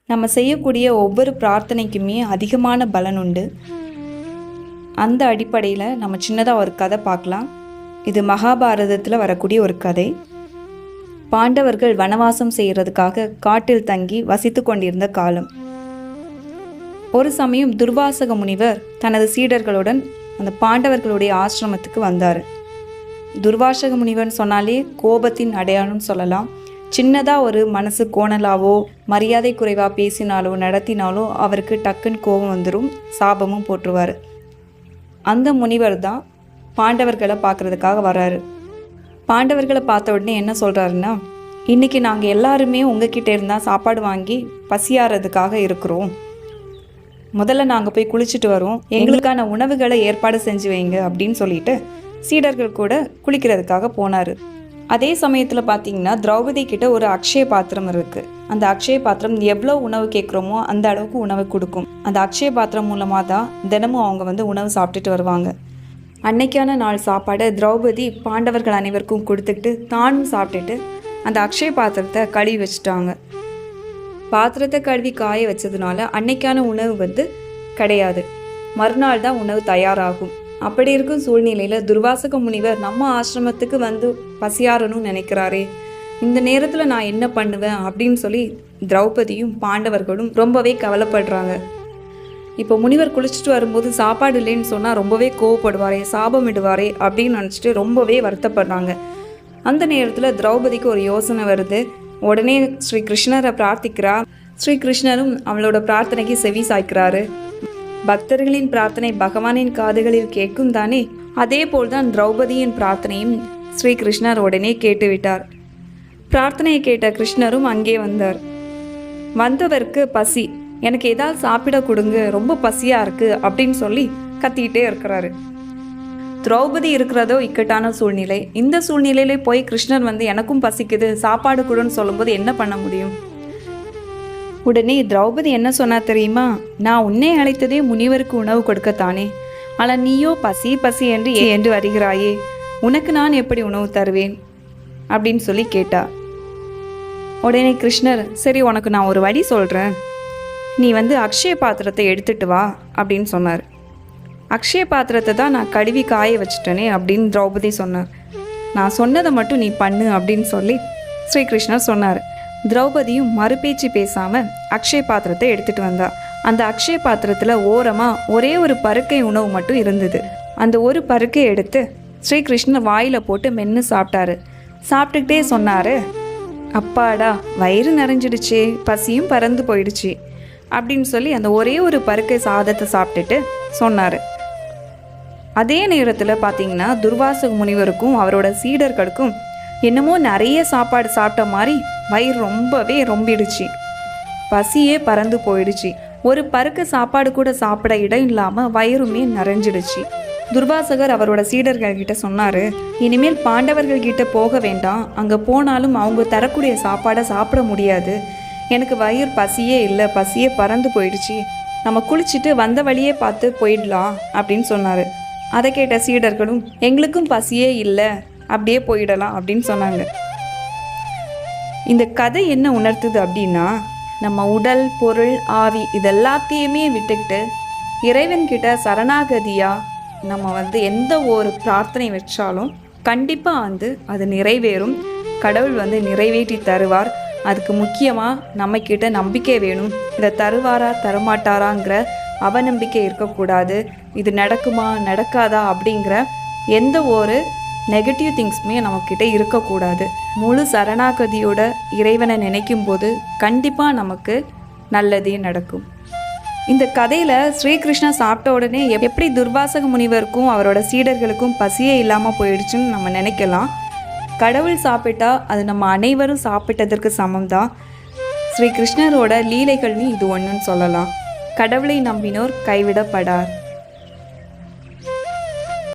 நம்ம செய்யக்கூடிய ஒவ்வொரு பிரார்த்தனைக்குமே அதிகமான பலன் உண்டு. அந்த அடிப்படையில் நம்ம சின்னதாக ஒரு கதை பார்க்கலாம். இது மகாபாரதத்தில் வரக்கூடிய ஒரு கதை. பாண்டவர்கள் வனவாசம் செய்கிறதுக்காக காட்டில் தங்கி வசித்து கொண்டிருந்த காலம். ஒரு சமயம் துர்வாசக முனிவர் தனது சீடர்களுடன் அந்த பாண்டவர்களுடைய ஆசிரமத்துக்கு வந்தார். துர்வாசக முனிவர்னு சொன்னாலே கோபத்தின் அடையாளம்னு சொல்லலாம். சின்னதாக ஒரு மனசு கோணலாவோ மரியாதை குறைவாக பேசினாலோ நடத்தினாலோ அவருக்கு டக்குன்னு கோபம் வந்துடும், சாபமும் போட்டுருவார். அந்த முனிவர் தான் பாண்டவர்களை பார்க்குறதுக்காக வராரு. பாண்டவர்களை பார்த்த உடனே என்ன சொல்கிறாருன்னா, இன்றைக்கி நாங்கள் எல்லாருமே உங்ககிட்ட இருந்தால் சாப்பாடு வாங்கி பசியாறதுக்காக இருக்கிறோம். முதல்ல நாங்கள் போய் குளிச்சுட்டு வரோம், எங்களுக்கான உணவுகளை ஏற்பாடு செஞ்சு வைங்க அப்படின்னு சொல்லிட்டு சீடர்கள் கூட குளிக்கிறதுக்காக போனார். அதே சமயத்தில் பார்த்தீங்கன்னா திரௌபதி கிட்ட ஒரு அக்ஷய பாத்திரம் இருக்குது. அந்த அக்ஷய பாத்திரம் எவ்வளோ உணவு கேட்குறோமோ அந்த அளவுக்கு உணவு கொடுக்கும். அந்த அக்ஷய பாத்திரம் மூலமாக தான் தினமும் அவங்க உணவு சாப்பிட்டுட்டு வருவாங்க. அன்னைக்கான நாள் சாப்பாடை திரௌபதி பாண்டவர்கள் அனைவருக்கும் கொடுத்துட்டு தானும் சாப்பிட்டுட்டு அந்த அக்ஷய பாத்திரத்தை கழுவி வச்சுட்டாங்க. பாத்திரத்தை கழுவி காய வச்சதுனால அன்னைக்கான உணவு கிடையாது, மறுநாள் தான் உணவு தயாராகும். அப்படி இருக்கும் சூழ்நிலையில் துர்வாசக முனிவர் நம்ம ஆசிரமத்துக்கு பசியாறணும்னு நினைக்கிறாரே, இந்த நேரத்தில் நான் என்ன பண்ணுவேன் அப்படின்னு சொல்லி திரௌபதியும் பாண்டவர்களும் ரொம்பவே கவலைப்படுறாங்க. இப்போ முனிவர் குளிச்சுட்டு வரும்போது சாப்பாடு இல்லைன்னு சொன்னால் ரொம்பவே கோவப்படுவாரே, சாபமிடுவாரே அப்படின்னு நினச்சிட்டு ரொம்பவே வருத்தப்படுறாங்க. அந்த நேரத்தில் திரௌபதிக்கு ஒரு யோசனை வருது. உடனே ஸ்ரீ கிருஷ்ணரை பிரார்த்திக்கிறா. ஸ்ரீ கிருஷ்ணரும் அவளோட பிரார்த்தனைக்கு செவி சாய்க்கிறாரு. பக்தர்களின் பிரார்த்தனை பகவானின் காதுகளில் கேட்கும் தானே, அதே போல்தான் திரௌபதியின் பிரார்த்தனையும் ஸ்ரீ கிருஷ்ணர் உடனே கேட்டுவிட்டார். பிரார்த்தனையை கேட்ட கிருஷ்ணரும் அங்கே வந்தார். வந்தவருக்கு பசி, எனக்கு ஏதாவது சாப்பிட கொடுங்க, ரொம்ப பசியா இருக்கு அப்படின்னு சொல்லி கத்திக்கிட்டே இருக்கிறாரு. திரௌபதி இருக்கிறதோ இக்கட்டான சூழ்நிலை. இந்த சூழ்நிலையிலே போய் கிருஷ்ணர் எனக்கும் பசிக்குது சாப்பாடு கொடுன்னு சொல்லும்போது என்ன பண்ண முடியும்? உடனே திரௌபதி என்ன சொன்னா தெரியுமா, நான் உன்னை அழைத்ததே முனிவருக்கு உணவு கொடுக்கத்தானே, ஆனால் நீயோ பசி பசி என்று வருகிறாயே, உனக்கு நான் எப்படி உணவு தருவேன் அப்படின்னு சொல்லி கேட்டா. உடனே கிருஷ்ணர், சரி உனக்கு நான் ஒரு வழி சொல்கிறேன், நீ அக்ஷய பாத்திரத்தை எடுத்துட்டு வா அப்படின்னு சொன்னார். அக்ஷய பாத்திரத்தை தான் நான் கழுவி காய வச்சுட்டேனே அப்படின்னு திரௌபதி சொன்னார். நான் சொன்னதை மட்டும் நீ பண்ணு அப்படின்னு சொல்லி ஸ்ரீகிருஷ்ணர் சொன்னார். திரௌபதியும் மறுபேச்சு பேசாமல் அக்ஷய பாத்திரத்தை எடுத்துகிட்டு வந்தா. அந்த அக்ஷய பாத்திரத்தில் ஓரமாக ஒரே ஒரு பருக்கை உணவு மட்டும் இருந்தது. அந்த ஒரு பருக்கை எடுத்து ஸ்ரீகிருஷ்ணர் வாயில் போட்டு மென்று சாப்பிட்டாரு. சாப்பிட்டுக்கிட்டே சொன்னார், அப்பாடா வயிறு நிறைஞ்சிடுச்சு, பசியும் பறந்து போயிடுச்சு அப்படின்னு சொல்லி அந்த ஒரே ஒரு பருக்கை சாதத்தை சாப்பிட்டுட்டு சொன்னார். அதே நேரத்தில் பார்த்தீங்கன்னா துர்வாசக முனிவருக்கும் அவரோட சீடர்களுக்கும் என்னமோ நிறைய சாப்பாடு சாப்பிட்ட மாதிரி வயிறு ரொம்பவே ரொம்பிடுச்சு, பசியே பறந்து போயிடுச்சு. ஒரு பருக்க சாப்பாடு கூட சாப்பிட இடம் இல்லாமல் வயிறுமே நிறைஞ்சிடுச்சு. துர்வாசகர் அவரோட சீடர்கள்கிட்ட சொன்னார், இனிமேல் பாண்டவர்கள்கிட்ட போக வேண்டாம், அங்கே போனாலும் அவங்க தரக்கூடிய சாப்பாடை சாப்பிட முடியாது, எனக்கு வயிறு பசியே இல்லை, பசியே பறந்து போயிடுச்சு, நம்ம குளிச்சுட்டு வந்த வழியே பார்த்து போயிடலாம் அப்படின்னு சொன்னார். அதை கேட்ட சீடர்களும் எங்களுக்கும் பசியே இல்லை, அப்படியே போயிடலாம் அப்படின்னு சொன்னாங்க. இந்த கதை என்ன உணர்த்துது அப்படின்னா, நம்ம உடல் பொருள் ஆவி இதெல்லாத்தையுமே விட்டுக்கிட்டு இறைவன்கிட்ட சரணாகதியாக நம்ம எந்த ஒரு பிரார்த்தனை வச்சாலும் கண்டிப்பாக அது நிறைவேறும். கடவுள் நிறைவேற்றி தருவார். அதுக்கு முக்கியமாக நம்மக்கிட்ட நம்பிக்கை வேணும். இதை தருவாரா தரமாட்டாராங்கிற அவநம்பிக்கை இருக்கக்கூடாது. இது நடக்குமா நடக்காதா அப்படிங்கிற எந்த ஒரு நெகட்டிவ் திங்ஸுமே நம்மக்கிட்ட இருக்கக்கூடாது. முழு சரணாகதியோட இறைவனை நினைக்கும் போது கண்டிப்பாக நமக்கு நல்லதே நடக்கும். இந்த கதையில் ஸ்ரீகிருஷ்ணா சாப்பிட்ட உடனே எப்படி துர்வாசக முனிவருக்கும் அவரோட சீடர்களுக்கும் பசியே இல்லாமல் போயிடுச்சுன்னு நம்ம நினைக்கலாம். கடவுள் சாப்பிட்டா அது நம்ம அனைவரும் சாப்பிட்டதற்கு சமம்தான். ஸ்ரீகிருஷ்ணரோட லீலைகள்னு இது ஒன்றுன்னு சொல்லலாம். கடவுளை நம்பினோர் கைவிடப்படார்.